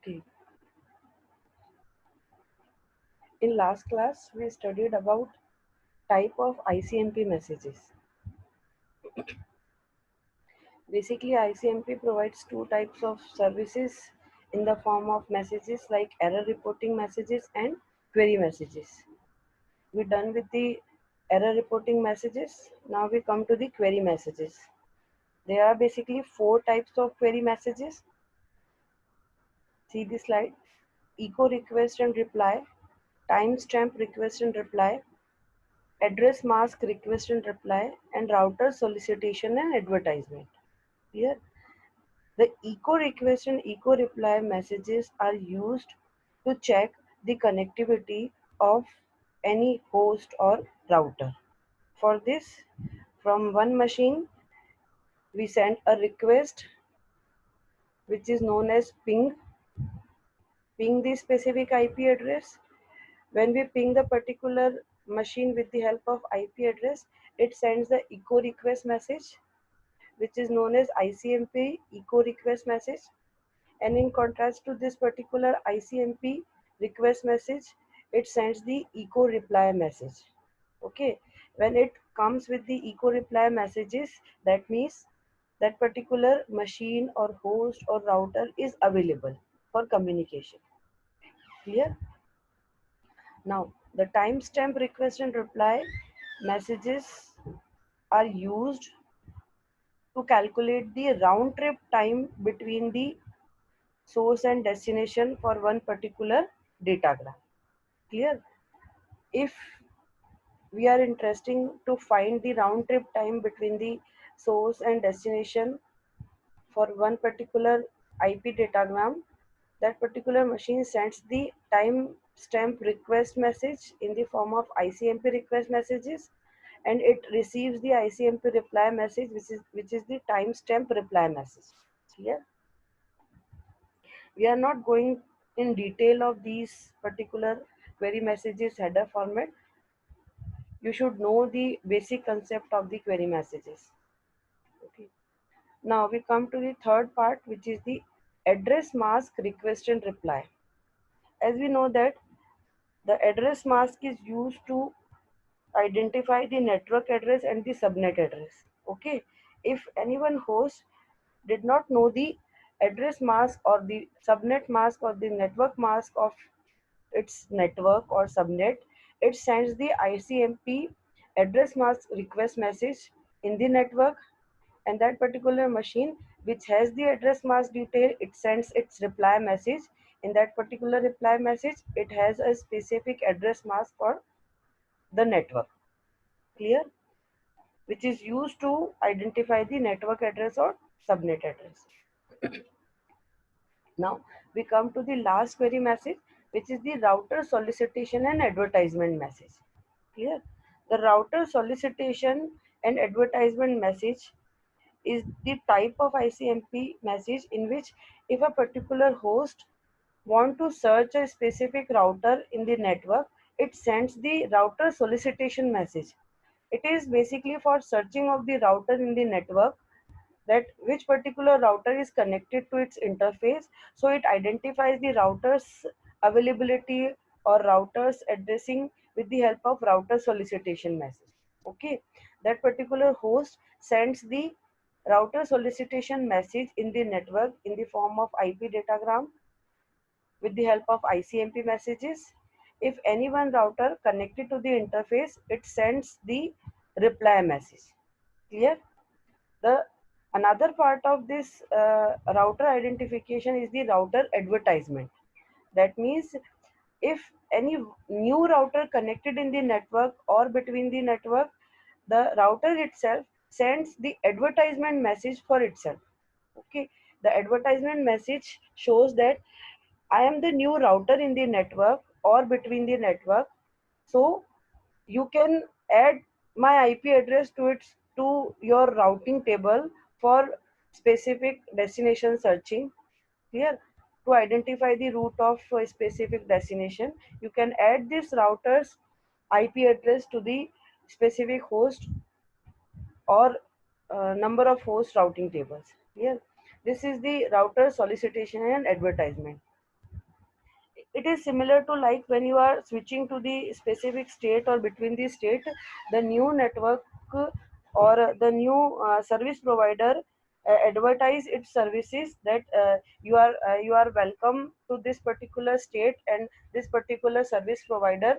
Okay. In last class, we studied about type of ICMP messages. Basically, ICMP provides two types of services in the form of messages like error reporting messages and query messages. We're done with the error reporting messages. Now we come to the query messages. There are basically four types of query messages. See the slide. Echo request and reply, timestamp request and reply, address mask request and reply, and router solicitation and advertisement. Here, the echo request and echo reply messages are used to check the connectivity of any host or router. For this, from one machine, we send a request which is known as ping the specific IP address. When we ping the particular machine with the help of IP address, it sends the echo request message, which is known as ICMP echo request message. And in contrast to this particular ICMP request message, it sends the echo reply message. Okay, when it comes with the echo reply messages, that means that particular machine or host or router is available for communication. Clear? Now, the timestamp request and reply messages are used to calculate the round trip time between the source and destination for one particular datagram. Clear? If we are interested to find the round trip time between the source and destination for one particular IP datagram, that particular machine sends the timestamp request message in the form of ICMP request messages, and it receives the ICMP reply message, which is the timestamp reply message. Clear? We are not going in detail of these particular query messages header format. You should know the basic concept of the query messages. Okay. Now we come to the third part, which is the address mask request and reply. As we know that the address mask is used to identify the network address and the subnet address. Okay. If anyone host did not know the address mask or the subnet mask or the network mask of its network or subnet, it sends the ICMP address mask request message in the network, and that particular machine which has the address mask detail, it sends its reply message. In that particular reply message, it has a specific address mask for the network. Clear? Which is used to identify the network address or subnet address. Now we come to the last query message, which is the router solicitation and advertisement message. Clear? The router solicitation and advertisement message is the type of ICMP message in which if a particular host want to search a specific router in the network, it sends the router solicitation message. It is basically for searching of the router in the network, that which particular router is connected to its interface, so it identifies the router's availability or router's addressing with the help of router solicitation message. Okay, that particular host sends the router solicitation message in the network in the form of IP datagram with the help of ICMP messages. If any one router connected to the interface, it sends the reply message. Clear? The another part of this router identification is the router advertisement. That means if any new router connected in the network or between the network, the router itself sends the advertisement message for itself. Okay, the advertisement message shows that I am the new router in the network or between the network, so you can add my IP address to your routing table for specific destination searching. Here, to identify the route of a specific destination, you can add this router's IP address to the specific host or number of host routing tables. Here, this is the router solicitation and advertisement. it is similar to like when you are switching to the specific state or between the state, the new network or the new service provider advertise its services that you are welcome to this particular state, and this particular service provider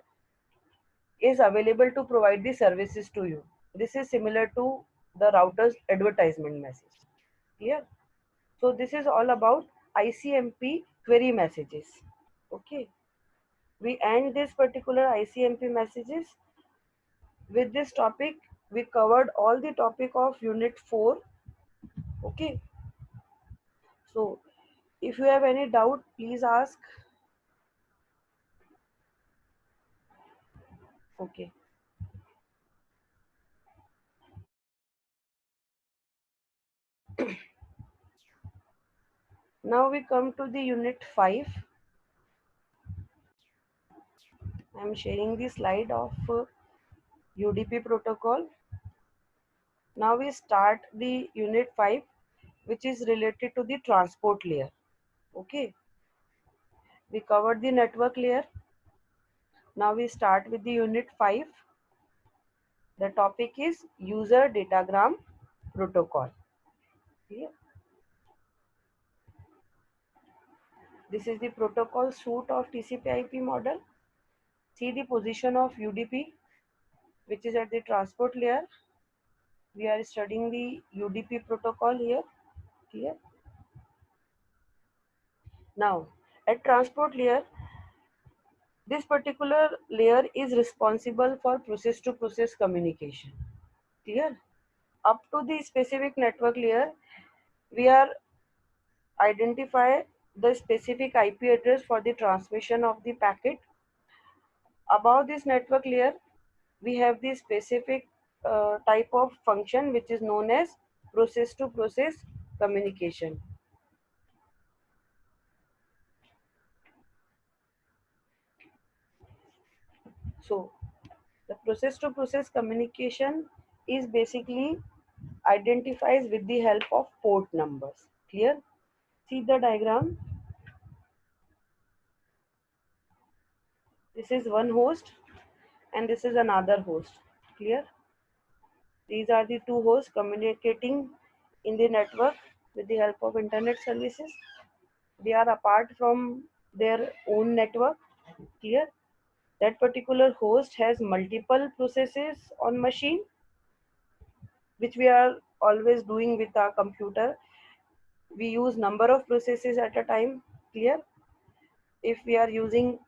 is available to provide the services to you. This is similar to the router's advertisement message. Clear? So this is all about ICMP query messages. Okay. We end this particular ICMP messages. With this topic, we covered all the topic of unit 4. Okay. So if you have any doubt, please ask. Okay. Now we come to the unit 5. I am sharing the slide of UDP protocol. Now we start the unit 5, which is related to the transport layer. Okay. We covered the network layer. Now we start with the unit 5. The topic is user datagram protocol. Okay. This is the protocol suite of TCP/IP model. See the position of UDP, which is at the transport layer. We are studying the UDP protocol here. Clear? Now, at transport layer, this particular layer is responsible for process-to-process communication. Clear? Up to the specific network layer, we are identify the specific IP address for the transmission of the packet. Above this network layer, we have the specific type of function which is known as process to process communication. So the process to process communication is basically identifies with the help of port numbers. Clear? See the diagram. This is one host and this is another host. Clear? These are the two hosts communicating in the network with the help of internet services. They are apart from their own network. Clear? That particular host has multiple processes on machine, which we are always doing with our computer. We use number of processes at a time. Clear? If we are using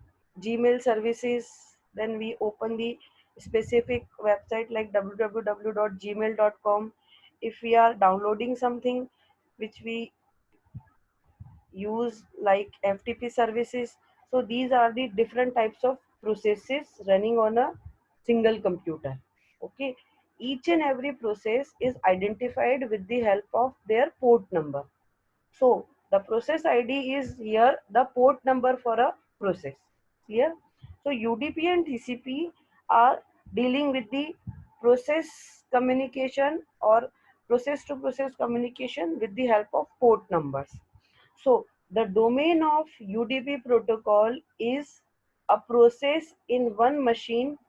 Gmail services, then we open the specific website like www.gmail.com. If we are downloading something which we use like FTP services, so these are the different types of processes running on a single computer. Okay, each and every process is identified with the help of their port number. So the process ID is here the port number for a process. Clear? So UDP and TCP are dealing with the process communication or process to process communication with the help of port numbers. So the domain of UDP protocol is a process in one machine,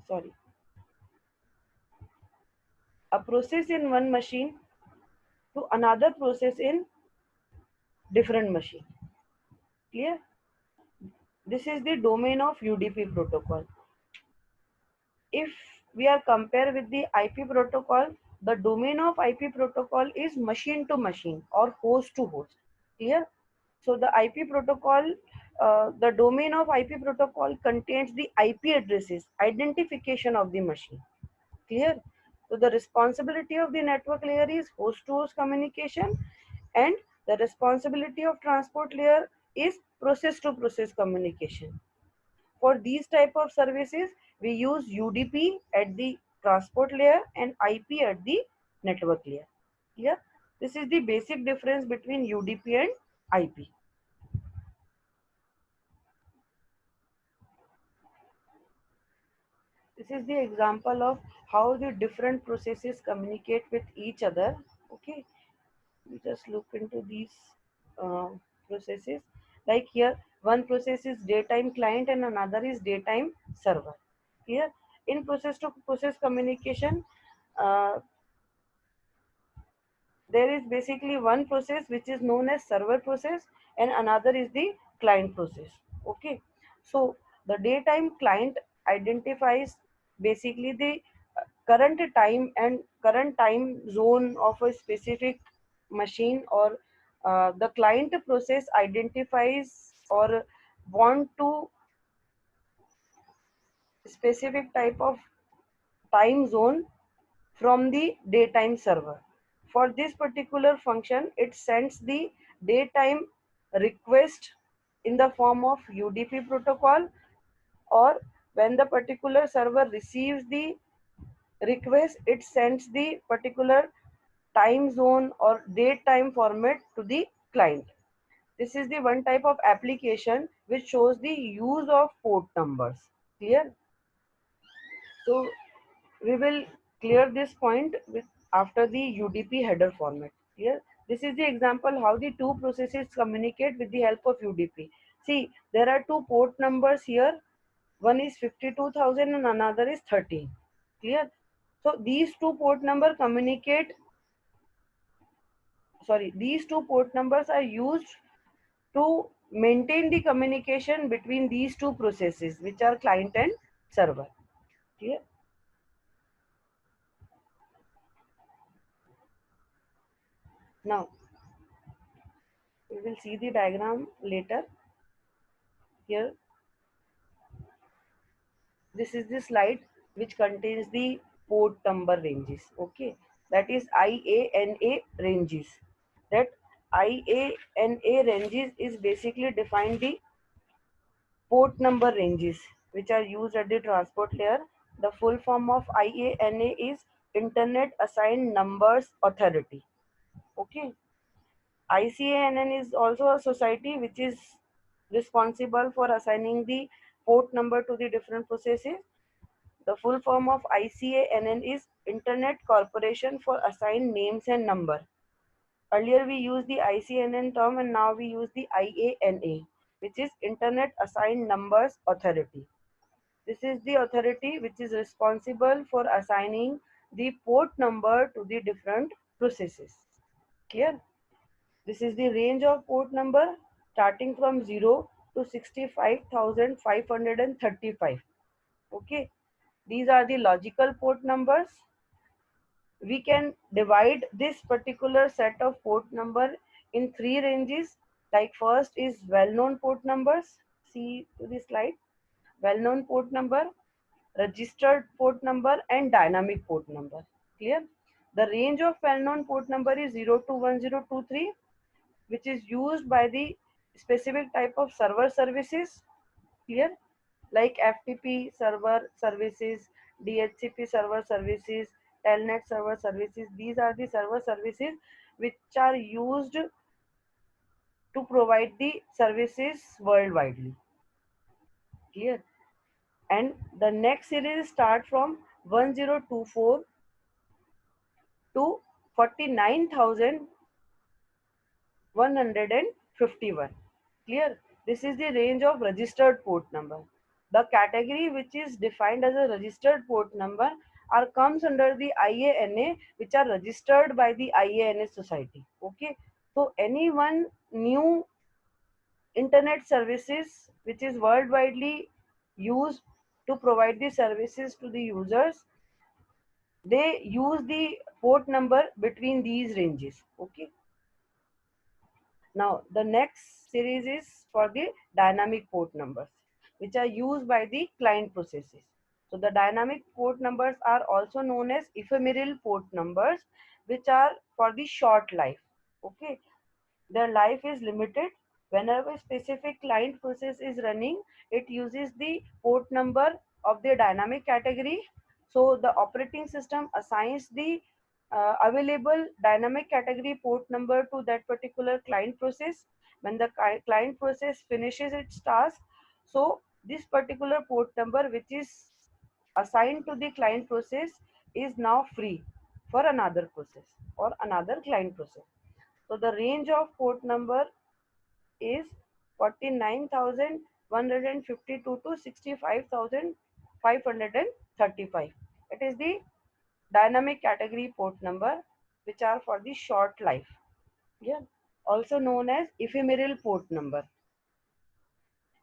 sorry, a process in one machine to another process in different machine. Clear? This is the domain of UDP protocol. If we are compare with the IP protocol, the domain of IP protocol is machine to machine or host to host. Clear? So the IP protocol, the domain of IP protocol contains the IP addresses, identification of the machine. Clear? So the responsibility of the network layer is host to host communication, and the responsibility of transport layer is process to process communication. For these type of services, we use UDP at the transport layer and IP at the network layer. Yeah, this is the basic difference between UDP and IP. This is the example of how the different processes communicate with each other. Okay, we just look into these uh, processes. Like here, One process is daytime client and another is daytime server. Here, in process to process communication, uh, there is basically one process which is known as server process and another is the client process. Okay, so the daytime client identifies basically the current time and current time zone of a specific machine, or the client process identifies or want to specific type of time zone from the daytime server. For this particular function, it sends the daytime request in the form of UDP protocol, or when the particular server receives the request, it sends the particular time zone or date time format to the client. This is the one type of application which shows the use of port numbers. Clear? So we will clear this point with after the UDP header format. Clear? This is the example how the two processes communicate with the help of UDP. See, there are two port numbers here. One is 52,000 and another is 13. Clear? So these two port number communicate, sorry, these two port numbers are used to maintain the communication between these two processes, which are client and server. Clear? Now we will see the diagram later. Here, this is the slide which contains the port number ranges. Okay, that is IANA ranges. That IANA ranges is basically defined the port number ranges which are used at the transport layer. The full form of IANA is Internet Assigned Numbers Authority. Okay, ICANN is also a society which is responsible for assigning the port number to the different processes. The full form of ICANN is Internet Corporation for Assigned Names and Number. Earlier we used the ICANN term and now we use the IANA, which is Internet Assigned Numbers Authority. This is the authority which is responsible for assigning the port number to the different processes. Clear? This is the range of port number starting from 0 to 65,535. Okay. These are the logical port numbers. We can divide this particular set of port number in three ranges. Like first is well-known port numbers. See to the slide. Well-known port number, registered port number and dynamic port number. Clear? The range of well-known port number is 0 to 1023, which is used by the specific type of server services. Clear? Like FTP server services, DHCP server services, Telnet server services. These are the server services which are used to provide the services worldwide. Clear? And the next series start from 1024 to 49,151. Clear? This is the range of registered port number. The category which is defined as a registered port number are comes under the IANA, which are registered by the IANA society. Okay. So any one new internet services which is worldwide used to provide the services to the users, they use the port number between these ranges. Okay. Now the next series is for the dynamic port numbers which are used by the client processes. So the dynamic port numbers are also known as ephemeral port numbers, which are for the short life. Okay, their life is limited. Whenever a specific client process is running, it uses the port number of the dynamic category. So the operating system assigns the available dynamic category port number to that particular client process. When the client process finishes its task, so this particular port number which is assigned to the client process is now free for another process or another client process. So the range of port number is 49,152 to 65,535. It is the dynamic category port number, which are for the short life. Yeah, also known as ephemeral port number.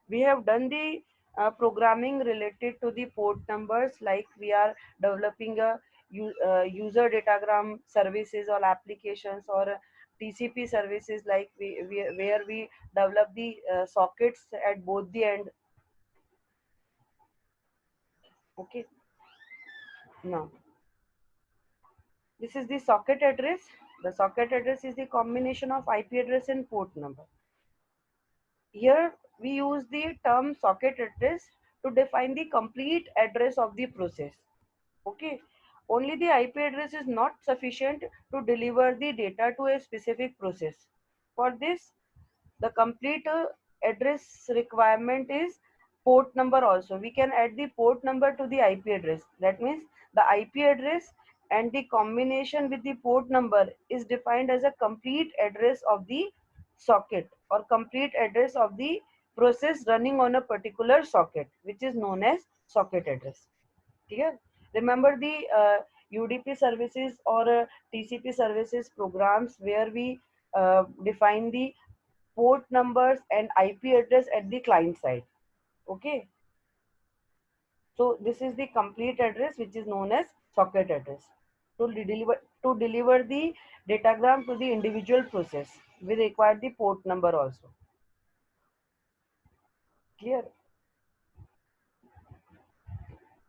We have done the programming related to the port numbers, like we are developing a user datagram services or applications, or TCP services, like where we develop the sockets at both the end. Okay, now this is the socket address. The socket address is the combination of IP address and port number. Here we use the term socket address to define the complete address of the process. Okay, only the IP address is not sufficient to deliver the data to a specific process. For this, the complete address requirement is port number also. We can add the port number to the IP address. That means the IP address and the combination with the port number is defined as a complete address of the socket, or complete address of the process running on a particular socket, which is known as socket address. Clear? Remember the UDP services or TCP services programs where we define the port numbers and IP address at the client side. Okay. So this is the complete address, which is known as socket address. To deliver the datagram to the individual process, we require the port number also. Clear?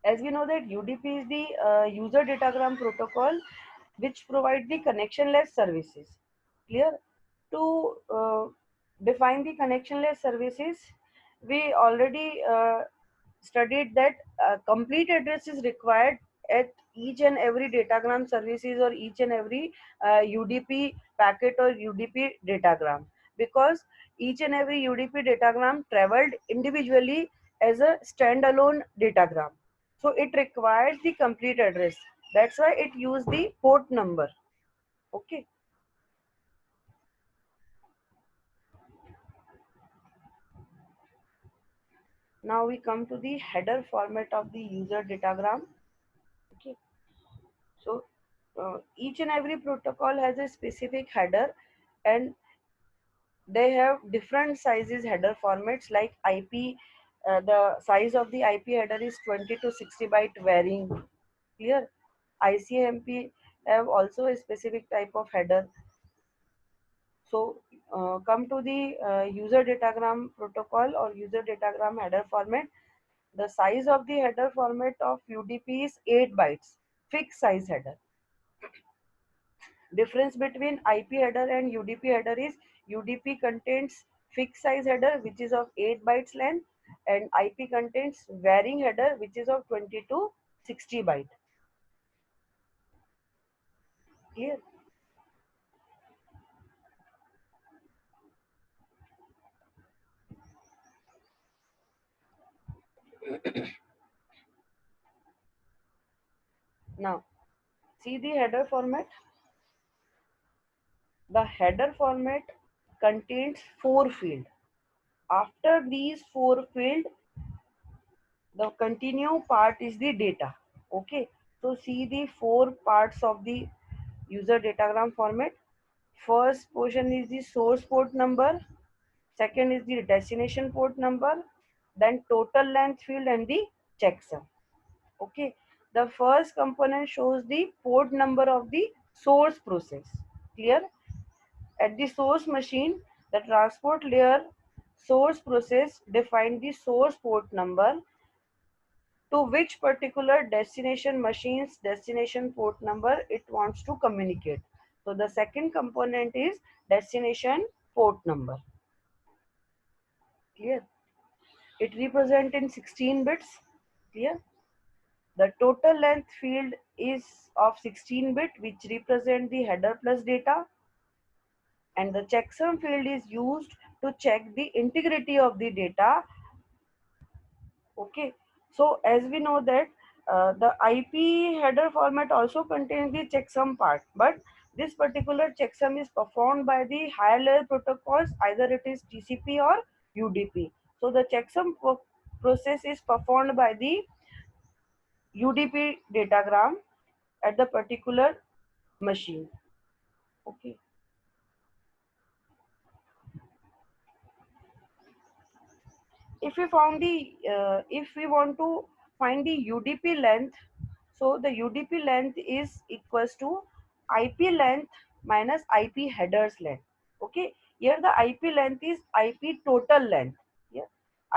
As we know that UDP is the user datagram protocol, which provide the connectionless services. Clear? To define the connectionless services, we already studied that complete address is required at each and every datagram services, or each and every UDP packet or UDP datagram, because each and every UDP datagram traveled individually as a standalone datagram. So it requires the complete address. That's why it used the port number. Okay. Now we come to the header format of the user datagram. Okay. So each and every protocol has a specific header, and they have different sizes header formats, like IP. The size of the IP header is 20 to 60 byte varying. Clear? ICMP have also a specific type of header. So come to the user datagram protocol or user datagram header format. The size of the header format of UDP is 8 bytes, fixed size header. Difference between IP header and UDP header is UDP contains fixed size header, which is of 8 bytes length, and IP contains varying header, which is of 20 to 60 byte. Clear? Now, see the header format. The header format contains 4 fields. After these 4 fields, the continue part is the data. Okay. So see the 4 parts of the user datagram format. First portion is the source port number. Second is the destination port number. Then total length field and the checksum. Okay. The first component shows the port number of the source process. Clear? At the source machine, the transport layer source process define the source port number to which particular destination machine's destination port number it wants to communicate. So the second component is destination port number. Clear? It represents in 16 bits. Clear? The total length field is of 16 bit, which represent the header plus data, and the checksum field is used to check the integrity of the data. Okay, so as we know that the IP header format also contains the checksum part, but this particular checksum is performed by the higher layer protocols, either it is TCP or UDP. So the checksum process is performed by the UDP datagram at the particular machine. Okay. If we want to find the UDP length, so the UDP length is equals to IP length minus IP headers length. Okay, here the IP length is IP total length. Yeah,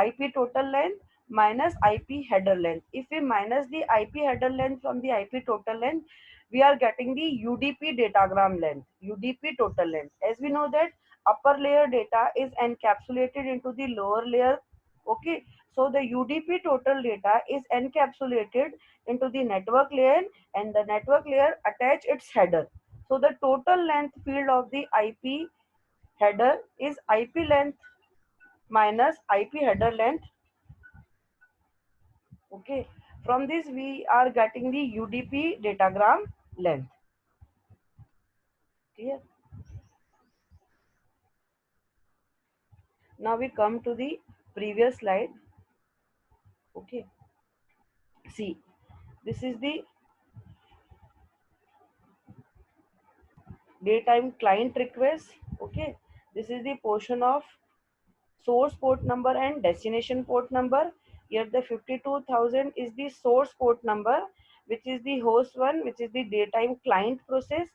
IP total length minus IP header length. If we minus the IP header length from the IP total length, we are getting the UDP datagram length, UDP total length. As we know that upper layer data is encapsulated into the lower layer. Okay, so the UDP total data is encapsulated into the network layer, and the network layer attach its header. So the total length field of the IP header is IP length minus IP header length. Okay, from this we are getting the UDP datagram length. Clear? Now we come to the previous slide. Okay, see, this is the daytime client request. Okay, this is the portion of source port number and destination port number. Here the 52,000 is the source port number, which is the host one, which is the daytime client process.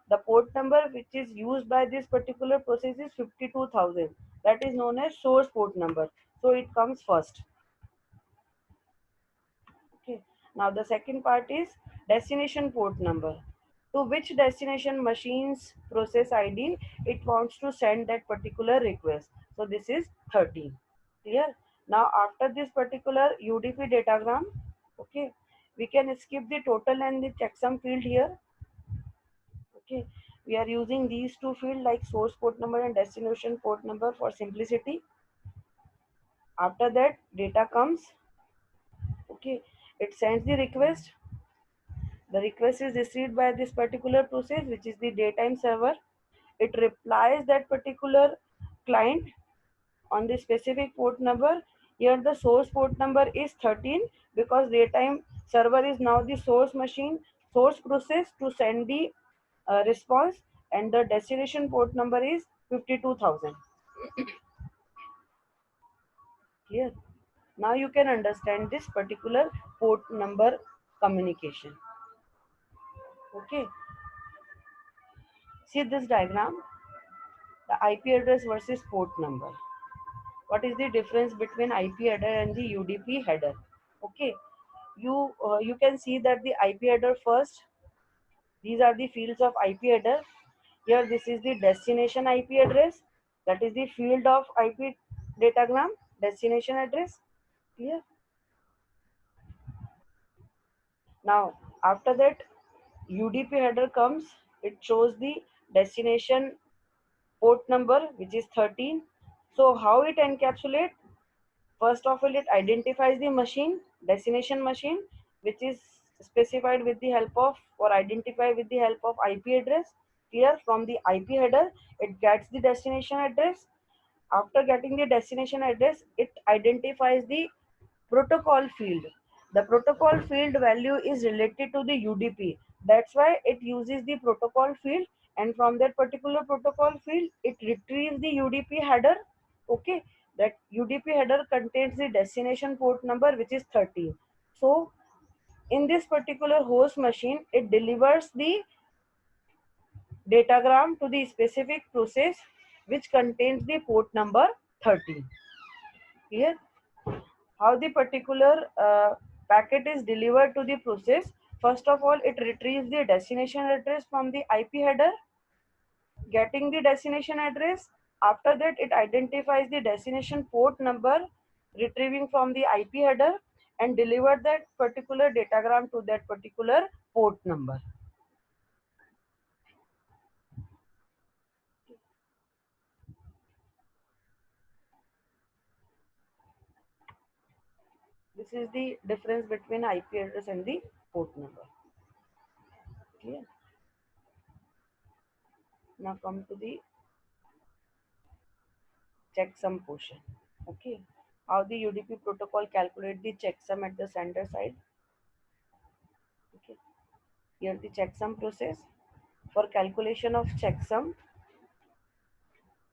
The port number which is used by this particular process is 52,000. That is known as source port number. So it comes first. Okay. Now the second part is destination port number. To which destination machine's process ID it wants to send that particular request. So this is 13. Clear? Now after this particular UDP datagram, okay, we can skip the total and the checksum field here. Okay, we are using these two fields like source port number and destination port number for simplicity. After that data comes. Okay, it sends the request. The request is received by this particular process, which is the daytime server. It replies that particular client on the specific port number. Here the source port number is 13 because daytime server is now the source machine, source process to send the response, and the destination port number is 52,000. Clear? Now you can understand this particular port number communication. Okay. See this diagram, the IP address versus port number. What is the difference between IP header and the UDP header? Okay, you can see that the IP header first. These are the fields of IP header. Here this is the destination IP address. That is the field of IP datagram, destination address. Clear? Now after that UDP header comes. It shows the destination port number which is 13. So how it encapsulate? First of all, it identifies the machine, destination machine, which is specified with the help of or identified with the help of IP address. Here from the IP header, it gets the destination address. After getting the destination address, it identifies the protocol field. The protocol field value is related to the UDP. That's why it uses the protocol field, and from that particular protocol field, it retrieves the UDP header. Okay, that UDP header contains the destination port number which is 13. So in this particular host machine, it delivers the datagram to the specific process which contains the port number 13. Clear? How the particular packet is delivered to the process? First of all, it retrieves the destination address from the IP header. Getting the destination address, after that it identifies the destination port number, retrieving from the IP header, and deliver that particular datagram to that particular port number. This is the difference between IP address and the port number. Clear? Now come to the checksum portion. Okay, how the UDP protocol calculate the checksum at the sender side. Okay, here the checksum process. For calculation of checksum,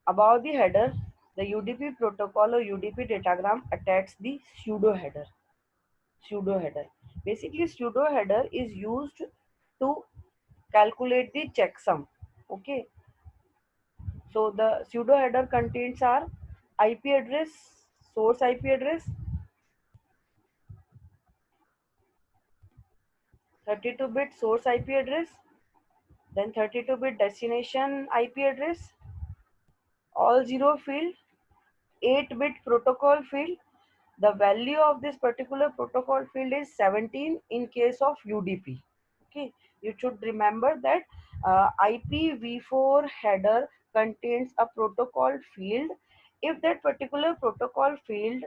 above the header, the UDP protocol or UDP datagram attached the pseudo header. Pseudo header. Basically, pseudo header is used to calculate the checksum. Okay, so the pseudo header contains our IP address, source IP address, 32-bit source IP address, then 32-bit destination IP address, all zero field, 8-bit protocol field. The value of this particular protocol field is 17 in case of UDP. Okay, you should remember that IPv4 header contains a protocol field. If that particular protocol field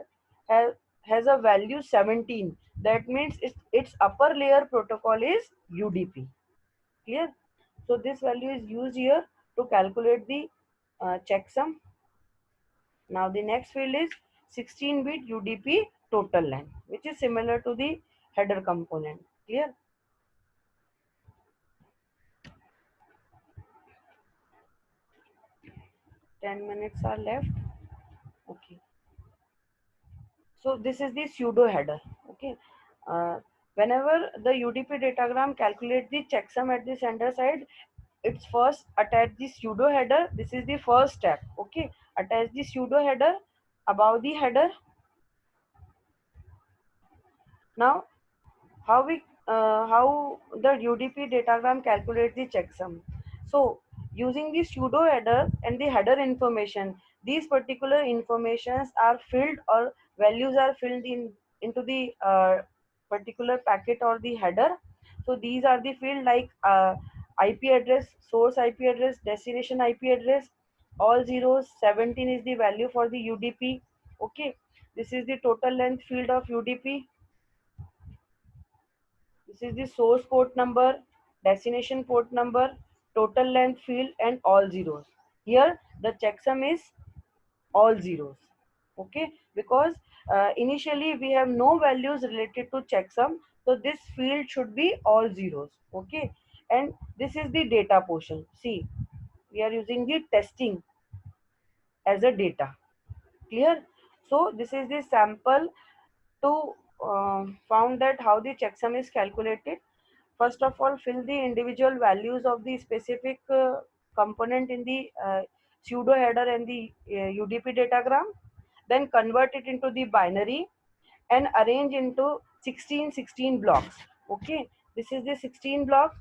has a value 17, that means its upper layer protocol is UDP. Clear? So this value is used here to calculate the checksum. Now the next field is 16-bit UDP total length, which is similar to the header component. Clear? 10 minutes are left. Okay. So this is the pseudo header. Okay. Uh, Whenever the UDP datagram calculates the checksum at the sender side, it's first attach the pseudo header. This is the first step. Okay. Attach the pseudo header above the header. Now how the UDP datagram calculates the checksum. So using the pseudo header and the header information, these particular informations are filled or values are filled in into the particular packet or the header. So these are the field like IP address, source IP address, destination IP address, all zeros. 17 is the value for the UDP. Okay, this is the total length field of UDP. This is the source port number, destination port number, total length field, and all zeros. Here the checksum is all zeros. Okay, because initially we have no values related to checksum, so this field should be all zeros. Okay, and this is the data portion. See, we are using the testing as a data. Clear? So this is the sample to found that how the checksum is calculated. First of all, fill the individual values of the specific component in the pseudo header and the UDP datagram. Then convert it into the binary and arrange into 16 blocks. Okay, this is the 16 block.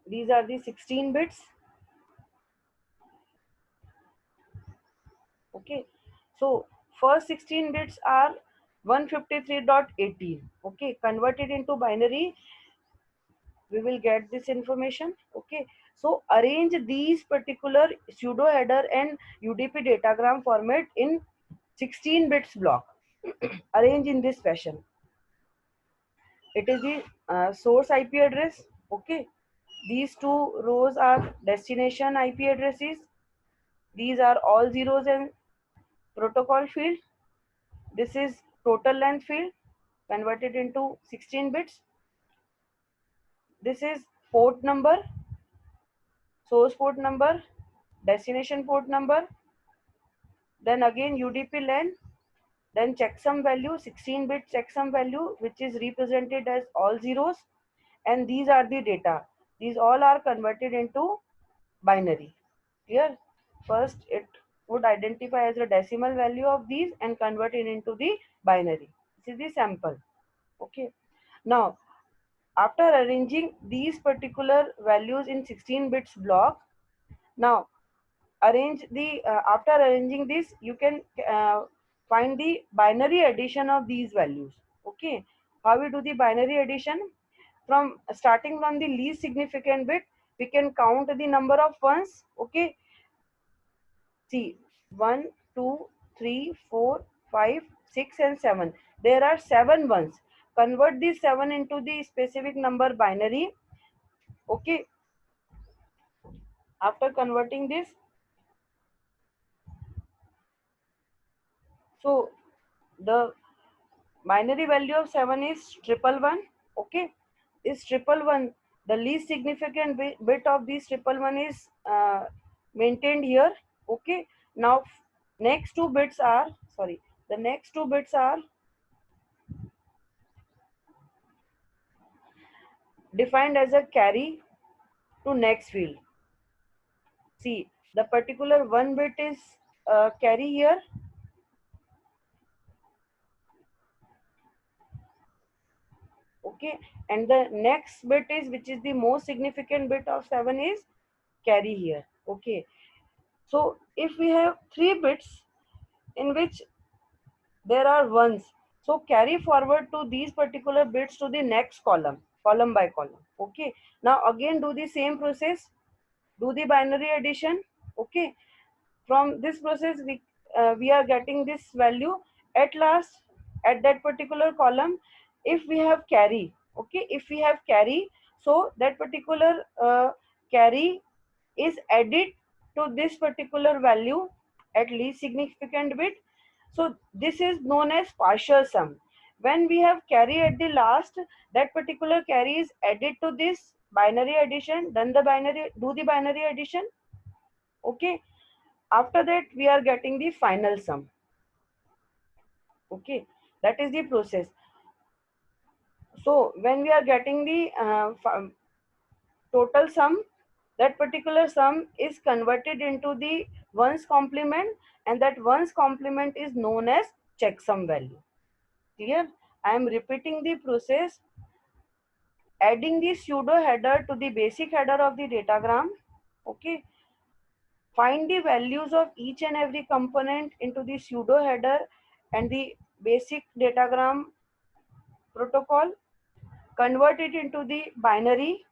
These are the 16 bits. Okay, so first 16 bits are 153.18. Okay, converted into binary, we will get this information. Okay, so arrange these particular pseudo header and UDP datagram format in 16 bits block. Arrange in this fashion. It is the source IP address. Okay, these two rows are destination IP addresses. These are all zeros and protocol field. This is total length field converted into 16 bits. This is port number, source port number, destination port number, then again UDP len, then checksum value, 16-bit checksum value, which is represented as all zeros, and these are the data. These all are converted into binary. Here, first it would identify as a decimal value of these and convert it into the binary. This is the sample. Okay. Now, after arranging these particular values in 16 bits block, now arrange the after arranging this, you can find the binary addition of these values. Okay, how we do the binary addition? From starting from the least significant bit, we can count the number of ones. Okay, see, 1 2 3 4 5 6 and 7. There are 7 ones. Convert these 7 into the specific number binary. Okay, After converting this, so the binary value of 7 is 111. Okay, is 111 the least significant bit of this 111 is maintained here. Okay, now next two bits are, sorry, the next two bits are defined as a carry to next field. See, the particular one bit is carry here. Okay, and the next bit is, which is the most significant bit of 7, is carry here. Okay, so if we have three bits in which there are ones, so carry forward to these particular bits to the next column, column by column. Okay, now again do the same process, do the binary addition. Okay, from this process we are getting this value. At last, at that particular column, if we have carry, okay, if we have carry, so that particular carry is added to this particular value at least significant bit. So this is known as partial sum. When we have carry at the last, that particular carry is added to this binary addition, then the binary, do the binary addition. Okay, after that we are getting the final sum. Okay, that is the process. So when we are getting the total sum, that particular sum is converted into the ones complement, and that ones complement is known as checksum value. Clear? I am repeating the process, adding the pseudo header to the basic header of the datagram. Okay, find the values of each and every component into the pseudo header and the basic datagram protocol, convert it into the binary,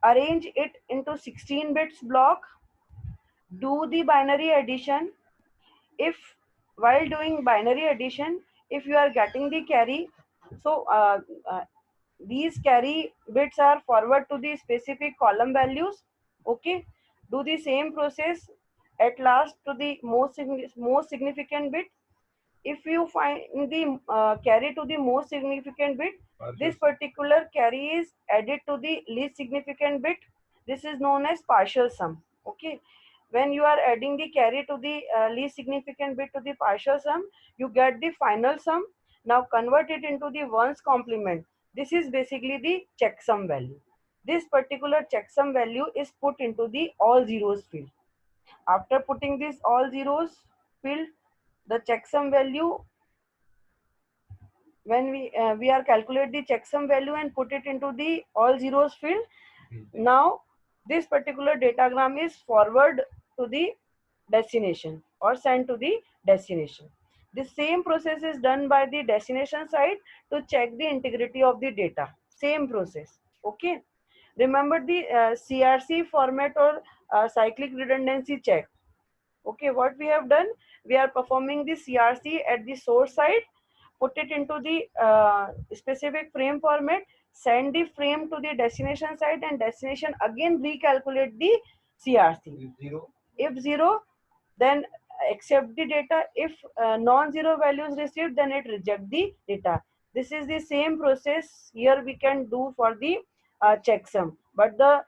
arrange it into 16 bits block, do the binary addition. If while doing binary addition, if you are getting the carry, so these carry bits are forward to the specific column values. Okay, do the same process at last to the most significant bit. If you find the carry to the most significant bit, this particular carry is added to the least significant bit. This is known as partial sum. Okay, when you are adding the carry to the least significant bit to the partial sum, you get the final sum. Now convert it into the ones complement. This is basically the checksum value. This particular checksum value is put into the all zeros field. After putting this all zeros field, the checksum value, when we are calculate the checksum value and put it into the all zeros field, now this particular datagram is forward to the destination or sent to the destination. The same process is done by the destination side to check the integrity of the data. Same process. Okay, remember the CRC format or cyclic redundancy check. Okay, what we have done, we are performing the CRC at the source side, put it into the specific frame format, send the frame to the destination side, and destination again recalculate the CRC. If zero, then accept the data. If non-zero values received, then it reject the data. This is the same process here we can do for the checksum, but the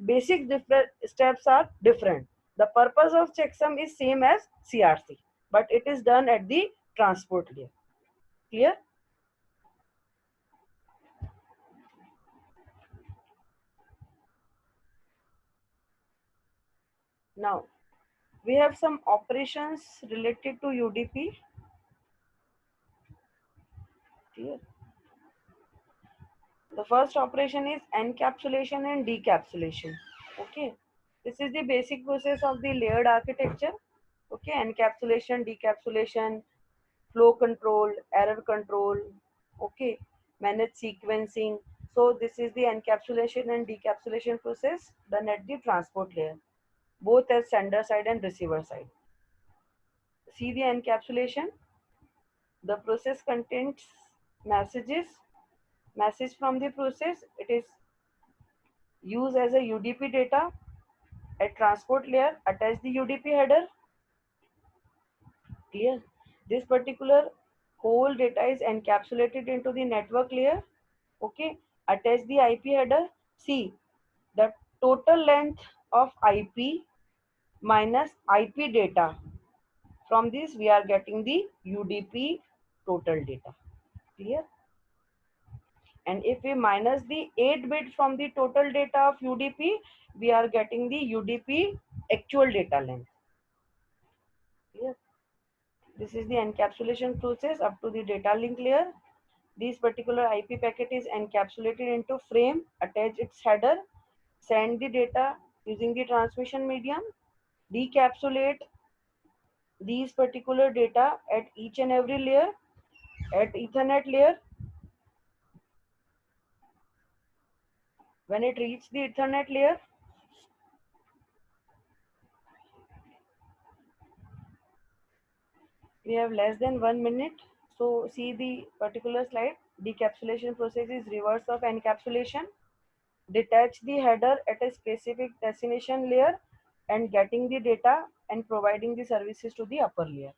basic different steps are different. The purpose of checksum is same as CRC, but it is done at the transport layer. Clear? Now we have some operations related to UDP. Clear? The first operation is encapsulation and decapsulation. Okay, this is the basic process of the layered architecture. Okay, encapsulation, decapsulation, flow control, error control. Okay, manage sequencing. So this is the encapsulation and decapsulation process done at the transport layer, both at sender side and receiver side. See the encapsulation. The process contains messages. Message from the process, it is used as a UDP data At transport layer, attach the UDP header. Clear? This particular whole data is encapsulated into the network layer. Okay, attach the IP header. See, the total length of IP minus IP data. From this, we are getting the UDP total data. Clear? And if we minus the 8 bit from the total data of UDP, we are getting the UDP actual data length. Clear? This is the encapsulation process up to the data link layer. This particular IP packet is encapsulated into frame, attach its header, send the data using the transmission medium, decapsulate these particular data at each and every layer. At Ethernet layer, when it reaches the Ethernet layer, we have less than 1 minute. So see the particular slide. Decapsulation process is reverse of encapsulation. Detach the header at a specific destination layer and getting the data and providing the services to the upper layer.